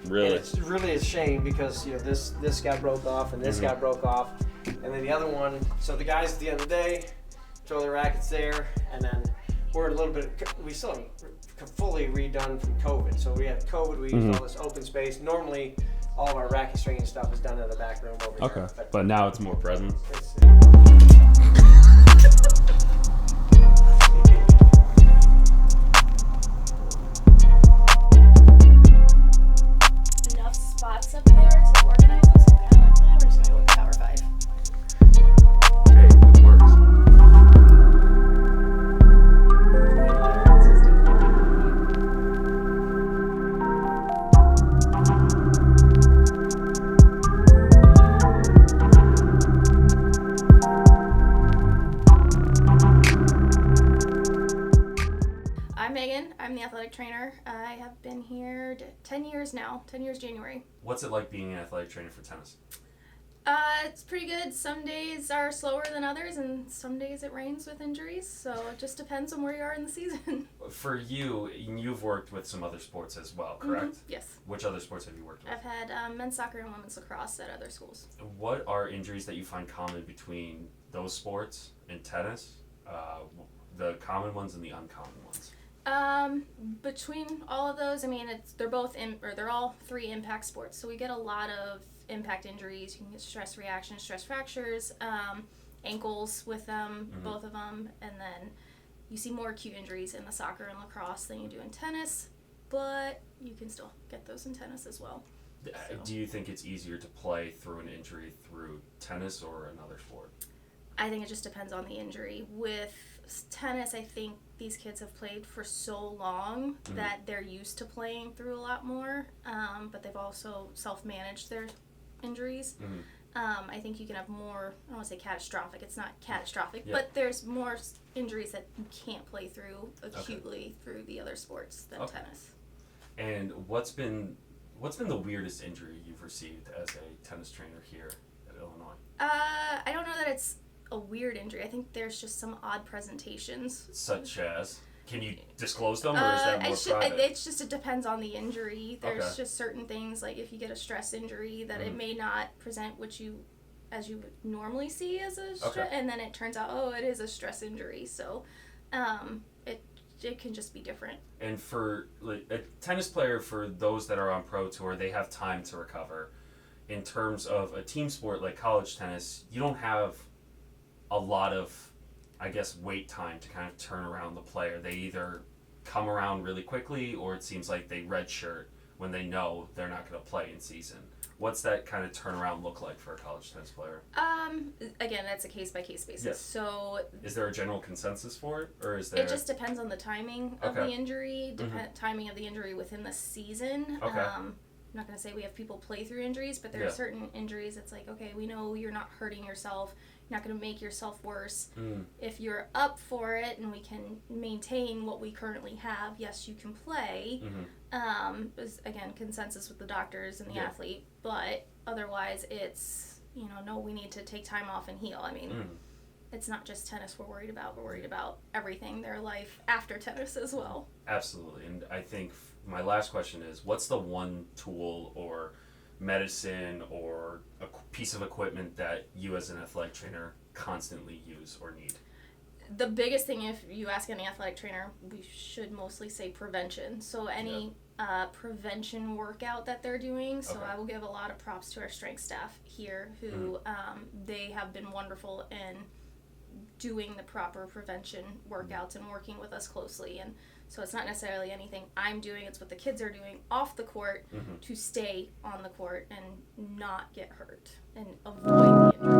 Really? And it's really a shame because, this guy broke off and this guy broke off. And then the other one, so the guys at the end of the day, throw their rackets there, and then we're a little bit, we still haven't fully redone from COVID. So we had COVID, we used all this open space. Normally, all of our racket stringing stuff is done in the back room over here. Okay, but now it's more present. Enough spots up there to organize them, so kind of like, we're just gonna go with Power 5. Hey, it works. I'm Megan. I'm the athletic trainer. I have been here 10 years now. 10 years January. What's it like being an athletic trainer for tennis? It's pretty good. Some days are slower than others, and some days it rains with injuries. So it just depends on where you are in the season. For you, you've worked with some other sports as well, correct? Yes. Which other sports have you worked with? I've had men's soccer and women's lacrosse at other schools. What are injuries that you find common between those sports and tennis? The common ones and the uncommon ones. Between all of those, I mean, they're all 3 impact sports. So we get a lot of impact injuries. You can get stress reactions, stress fractures, ankles with them, both of them, and then you see more acute injuries in the soccer and lacrosse than you do in tennis, but you can still get those in tennis as well. So. Do you think it's easier to play through an injury through tennis or another sport? I think it just depends on the injury. With tennis, I think these kids have played for so long that they're used to playing through a lot more, but they've also self-managed their injuries. I think you can have more, I don't want to say catastrophic, it's not catastrophic, but there's more injuries that you can't play through acutely through the other sports than tennis. And what's been the weirdest injury you've received as a tennis trainer here at Illinois? I don't know that it's a weird injury. I think there's just some odd presentations. Such as? Can you disclose them, or is that more private? It depends on the injury. There's just certain things, like if you get a stress injury, that it may not present as you would normally see as a stress, and then it turns out, it is a stress injury. So, it can just be different. And for a tennis player, for those that are on Pro Tour, they have time to recover. In terms of a team sport like college tennis, you don't have a lot of, I guess, wait time to kind of turn around the player. They either come around really quickly, or it seems like they redshirt when they know they're not going to play in season. What's that kind of turnaround look like for a college tennis player? Again, that's a case-by-case basis. Yes. So, is there a general consensus for it, or is there? It just depends on the timing of the injury, timing of the injury within the season. I'm not going to say we have people play through injuries, but there are certain injuries. It's like, okay, we know you're not hurting yourself. You're not going to make yourself worse. If you're up for it and we can maintain what we currently have, yes, you can play. Is, again, consensus with the doctors and the athlete. But otherwise, it's, no, we need to take time off and heal. I mean, it's not just tennis we're worried about. We're worried about everything, their life after tennis as well. Absolutely. And I think my last question is, what's the one tool or medicine or a piece of equipment that you as an athletic trainer constantly use or need? The biggest thing, if you ask any athletic trainer, we should mostly say prevention. So any prevention workout that they're doing. So I will give a lot of props to our strength staff here who they have been wonderful in doing the proper prevention workouts and working with us closely. And so it's not necessarily anything I'm doing, it's what the kids are doing off the court to stay on the court and not get hurt and avoid the injury.